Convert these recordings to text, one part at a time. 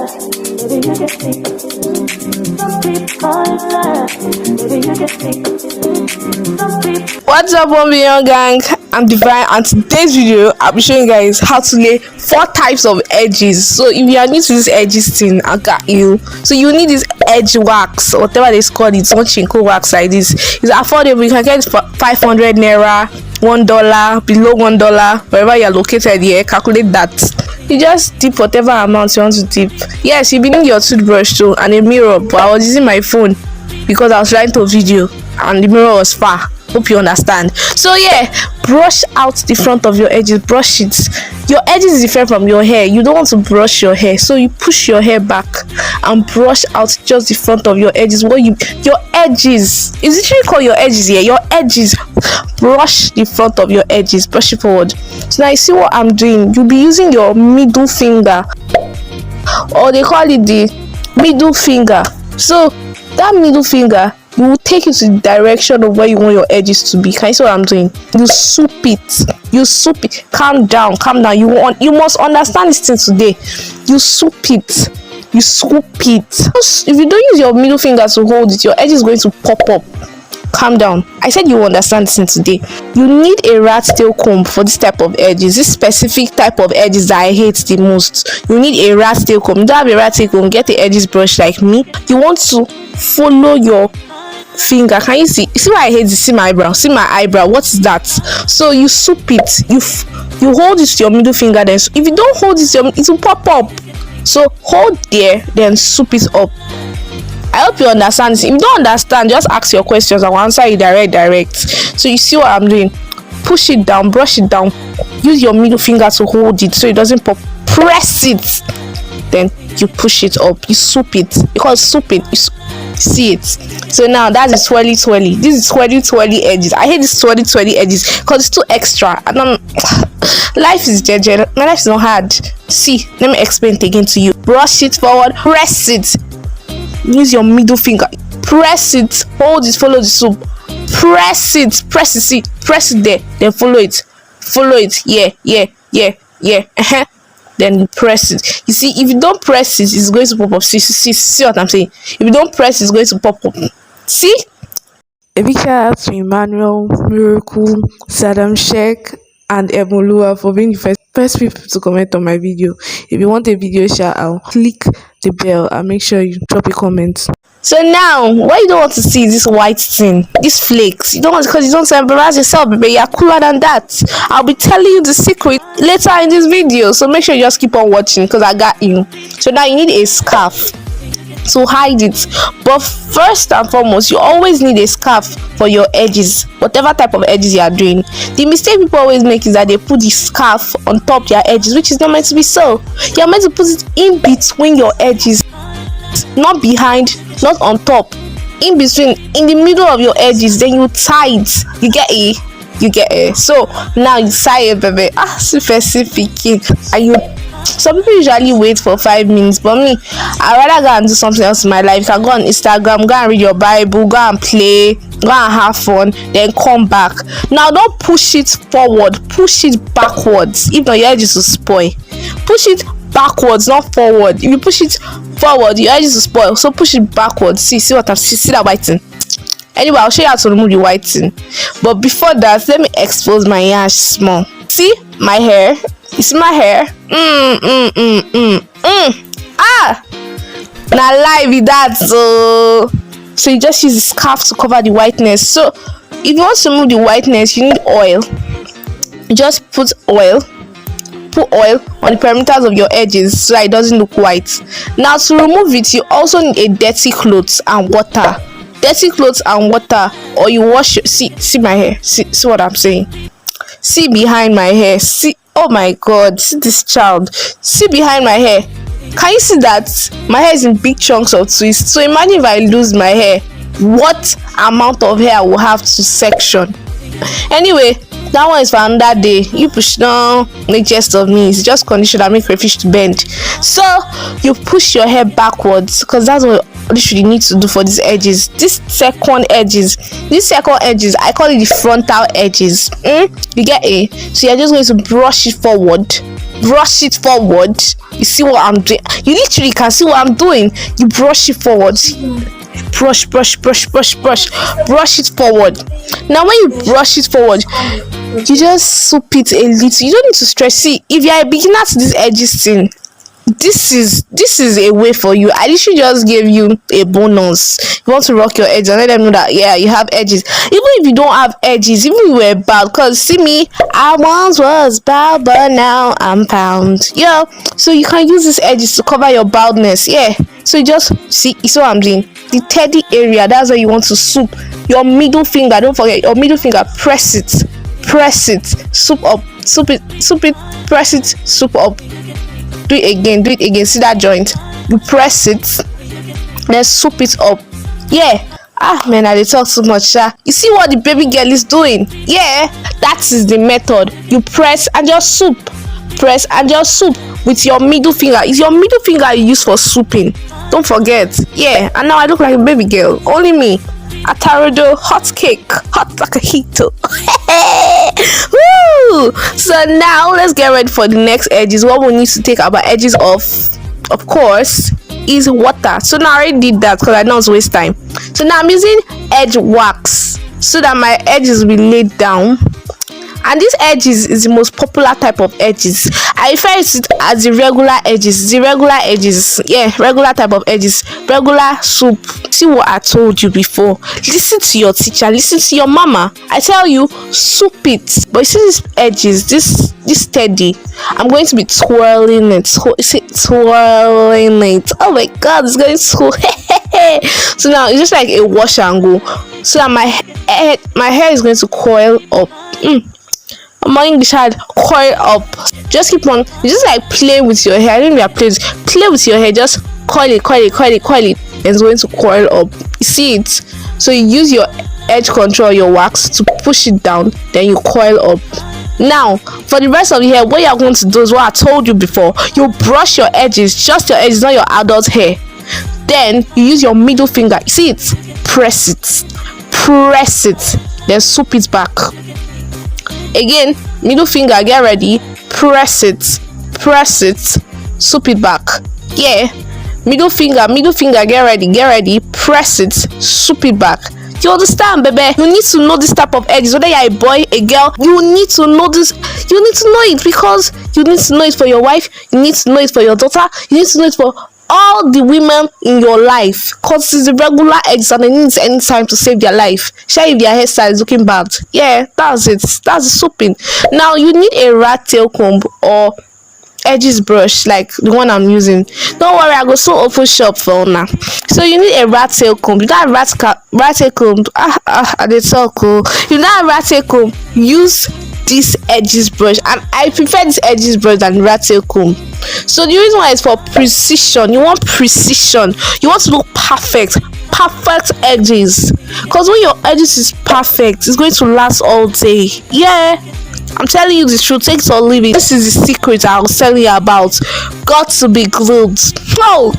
Baby, you get me. Some people left. Baby, you get me. Some people. What's up, young gang? I'm Divine, and today's video I'll be showing you guys how to lay 4 types of edges. So if you are new to this edges thing, I got you. So you need this edge wax, whatever they call it, some chinko wax like this. It's affordable. You can get it for 500 naira, $1, below $1, wherever you're located here. Calculate that. You just dip whatever amount you want to dip. Yes, you need your toothbrush too and a mirror, but I was using my phone because I was trying to video and the mirror was far. Hope you understand. So yeah, brush out the front of your edges. Brush it. Your edges is different from your hair. You don't want to brush your hair, so you push your hair back and brush out just the front of your edges. Your edges is literally called your edges here. Your edges. Brush the front of your edges. Brush it forward. So now you see what I'm doing. You'll be using your middle finger, or they call it the middle finger. So that middle finger, you will take it to the direction of where you want your edges to be. Can you see what I'm doing? You swoop it. You swoop it. Calm down. You must understand this thing today. You swoop it. You swoop it. If you don't use your middle finger to hold it, your edge is going to pop up. Calm down. I said you understand this thing today. You need a rat tail comb for this type of edges. This specific type of edges that I hate the most. You need a rat tail comb. You don't have a rat tail comb, get the edges brush like me. You want to follow your finger. Can you see? See why I hate this? See my eyebrow. See my eyebrow. What is that? So you swoop it. You hold it to your middle finger. Then if you don't hold it, it will pop up. So hold there, then swoop it up. I hope you understand this. If you don't understand, just ask your questions. I will answer you direct. So you see what I'm doing? Push it down, brush it down. Use your middle finger to hold it so it doesn't pop. Press it. Then you push it up. You swoop it. Because swooping, see it. So now that's the twirly. This is twirly edges. I hate this twirly edges because it's too extra. I don't. Life is JJ. My life is not hard. See, let me explain it again to you. Brush it forward. Press it. Use your middle finger. Press it. Hold it. Follow the swoop. Press it. See. Press it there. Then follow it. Yeah. Then you press it. You see, if you don't press it, it's going to pop up. See what I'm saying? If you don't press it, it's going to pop up. See? A big shout out to Emmanuel, Miracle, Saddam Sheikh, and Emolua for being the first people to comment on my video. If you want a video shout out, click the bell and make sure you drop a comment. So now, what you don't want to see is this white thing, these flakes. You don't want, because you don't embarrass yourself, baby. You're cooler than that. I'll be telling you the secret later in this video. So make sure you just keep on watching because I got you. So now you need a scarf to hide it. But first and foremost, you always need a scarf for your edges, whatever type of edges you are doing. The mistake people always make is that they put the scarf on top their edges, which is not meant to be so. You're meant to put it in between your edges, not behind, not on top, in between, in the middle of your edges. Then you tie it. You get it. So now you tie it, baby. Specific. And you. Some people usually wait for 5 minutes, but me, I rather go and do something else in my life. You can go on Instagram, go and read your Bible, go and play, go and have fun, then come back. Now don't push it forward, push it backwards. If not, your edges will spoil. Push it backwards, not forward. If you push it forward, your edges will spoil. So push it backwards. See what I'm see that white thing. Anyway, I'll show you how to remove the white thing. But before that, let me expose my hair small. See my hair? You see my hair? Now live with that. So you just use the scarf to cover the whiteness. So if you want to remove the whiteness, you need oil. You just put oil on the perimeters of your edges so that it doesn't look white. Now to remove it, you also need a dirty clothes and water. Or you wash your, see my hair. See what I'm saying? See behind my hair. See, oh my god, see this child. See behind my hair. Can you see that my hair is in big chunks of twists? So imagine if I lose my hair, what amount of hair I will have to section. Anyway, that one is for another day. You push down, make jest of me. It's just conditioner, make crayfish to bend. So you push your hair backwards because that's what you need to do for these edges. These second edges, I call it the frontal edges. You get it? So you're just going to brush it forward. brush it forward. You see what I'm doing? You literally can see what I'm doing. You brush it forward. Brush it forward. Now when you brush it forward, you just swoop it a little. You don't need to stretch. See, if you're a beginner to this edges thing, this is a way for you. I literally just gave you a bonus. You want to rock your edges and let them know that yeah, you have edges. Even if you don't have edges, even if you were bald, because see me, I once was bald but now I'm found. Yeah, so you can use these edges to cover your baldness. Yeah, so you just see what I'm doing. The teddy area, that's where you want to swoop your middle finger. Don't forget your middle finger. Press it, swoop up, swoop it, press it, swoop up. Do it again. See that joint? You press it, then swoop it up. Yeah. Man, I talk so much. You see what the baby girl is doing? Yeah, that is the method. You press and just swoop. Press and just swoop with your middle finger. It's your middle finger you use for swooping. Don't forget. Yeah, and now I look like a baby girl. Only me. Atarodo, hot cake, hot like a heat. Woo! So now let's get ready for the next edges. What we need to take our edges off, of course, is water. So now I already did that because I don't want to waste time. So now I'm using edge wax so that my edges will be laid down. And this edges is the most popular type of edges. I refer to it as the regular edges. Yeah, regular type of edges. Regular swoop. See what I told you before. Listen to your teacher. Listen to your mama. I tell you, swoop it. But you see these edges, this teddy, I'm going to be twirling it. Twirling it. Oh my god, it's going to. So now it's just like a wash and go. So that my hair is going to coil up. My English had coil up. Just keep on. You just like play with your hair. I think we are playing. Play with your hair. Just coil it. And it's going to coil up. You see it? So you use your edge control, your wax to push it down. Then you coil up. Now, for the rest of the hair, what you're going to do is what I told you before. You brush your edges, just your edges, not your adult hair. Then you use your middle finger. You see it? Press it. Then swoop it back. Again, middle finger, get ready, press it, swoop it back. Yeah, middle finger, get ready, press it, swoop it back. You understand, baby? You need to know this type of edges. Whether you're a boy, a girl, you need to know this. You need to know it because you need to know it for your wife, you need to know it for your daughter, you need to know it for all the women in your life, because it's the regular eggs and they need any time to save their life. Share if their hairstyle is looking bad. Yeah, that's it. That's the swooping. Now you need a rat tail comb or edges brush like the one I'm using. Don't worry, I go so open shop for now. So you need a rat tail comb. You don't have rat tail comb. They so cool. You don't have rat tail comb. Use this edges brush, and I prefer this edges brush than rat tail comb. So the reason why is for precision. You want precision. You want to look perfect edges, because when your edges is perfect, it's going to last all day. Yeah, I'm telling you the truth. Take it or leave it. This is the secret I was telling you about. Gotbglued. Oh,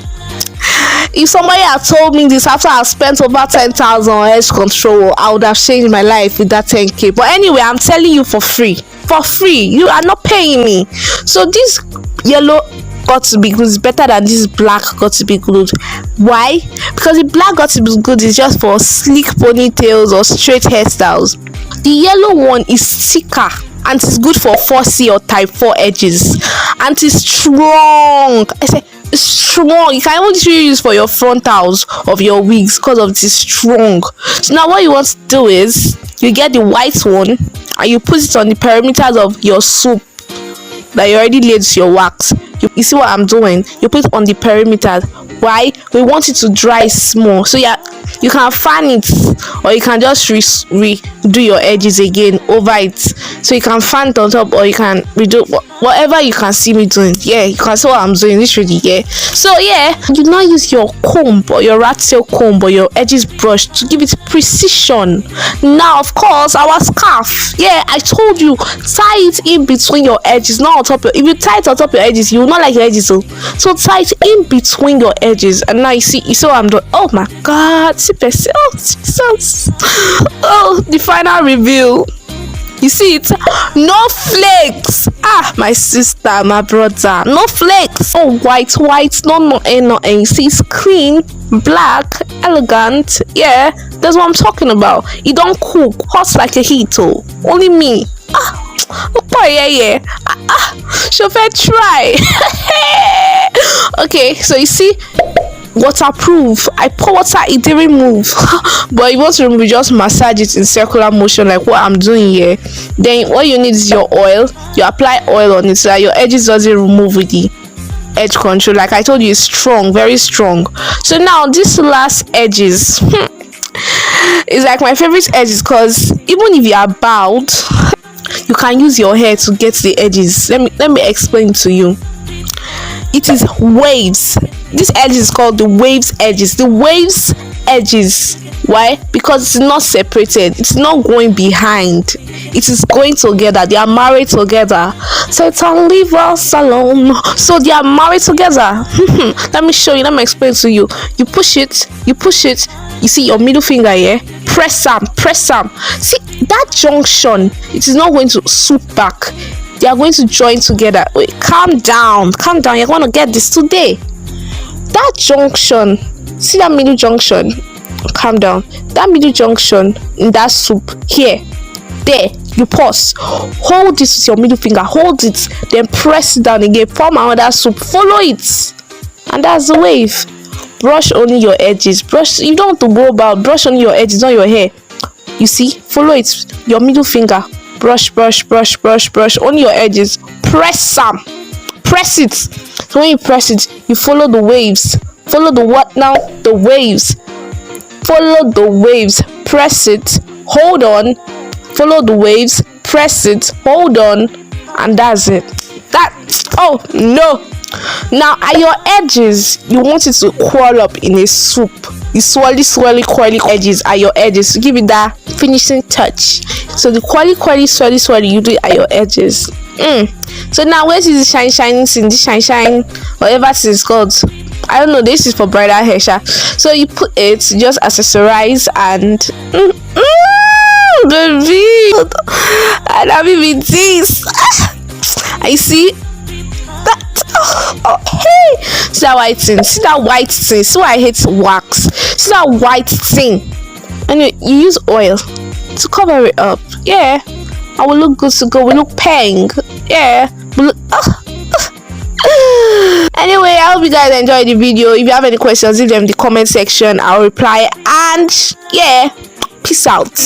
if somebody had told me this after I spent over 10,000 on edge control, I would have changed my life with that 10k. But anyway, I'm telling you for free. You are not paying me. So this yellow Gotbglued is better than this black Gotbglued. Why? Because the black Gotbglued is just for sleek ponytails or straight hairstyles. The yellow one is thicker and it's good for 4C or type 4 edges, and it's strong. I say it's strong. You can only use for your frontals of your wigs because of this strong. So now what you want to do is you get the white one and you put it on the perimeters of your swoop that you already laid with your wax. You see what I'm doing? You put it on the perimeters. Why? We want it to dry small. So yeah, you can fan it, or you can just redo your edges again over it. So you can fan it on top, or you can redo whatever you can see me doing. Yeah, you can see what I'm doing literally. Yeah. So yeah, you now use your comb or your rat tail comb or your edges brush to give it precision. Now of course our scarf. Yeah, I told you, tie it in between your edges, not on top. If you tie it on top your edges, you will not like your edges. So tie it in between your edges. And now you see what I'm doing. Oh my god, see, oh Jesus. Oh, the final review. You see it? No flakes. Ah, my sister, my brother. No flakes. Oh, white. No, you see, it's clean, black, elegant. Yeah, that's what I'm talking about. You don't cook hot like a heat. Oh, only me. Chauffeur, try. Okay, so you see, waterproof. I pour water, it didn't move. But if you want to remove, just massage it in circular motion like what I'm doing here. Then what you need is your oil. You apply oil on it so that your edges doesn't remove with the edge control. Like I told you, it's strong, very strong. So now this last edges is like my favorite edges, because even if you are bowed, you can use your hair to get the edges. Let me explain to you. It is waves. This edge is called the waves edges. The waves edges. Why? Because it's not separated. It's not going behind. It is going together. They are married together. Satan, leave us alone. So they are married together. Let me show you. Let me explain to you. You push it. You see your middle finger here. Press them. See that junction. It is not going to swoop back. They are going to join together. Wait, calm down. You're going to get this today. That junction, see that middle junction? Calm down. That middle junction in that soup here, there, you pause. Hold this with your middle finger. Hold it, then press it down again. Form another soup. Follow it, and that's the wave. Brush only your edges. Brush. You don't have to go about. Brush only your edges, not your hair. You see? Follow it. Your middle finger. Brush. Only your edges. Press it. So when you press it, you follow the waves. Follow the what now? The waves. Follow the waves. Press it. Hold on. Follow the waves. Press it. Hold on. And that's it. Oh no. Now at your edges, you want it to curl up in a swoop. The swirly, curly edges are your edges to give it that finishing touch. So the curly, swirly, you do it at your edges. So now where is the shining thing? This shine, whatever it is called. I don't know. This is for bridal hair. So you put it, just accessorize, and baby, I love you with this. I see that. Oh, hey, see that white thing. See why I hate wax. See that white thing. And you use oil to cover it up. Yeah, I will look good to go. We look peng. Yeah, we look. Anyway, I hope you guys enjoyed the video. If you have any questions, leave them in the comment section. I'll reply. And yeah, peace out.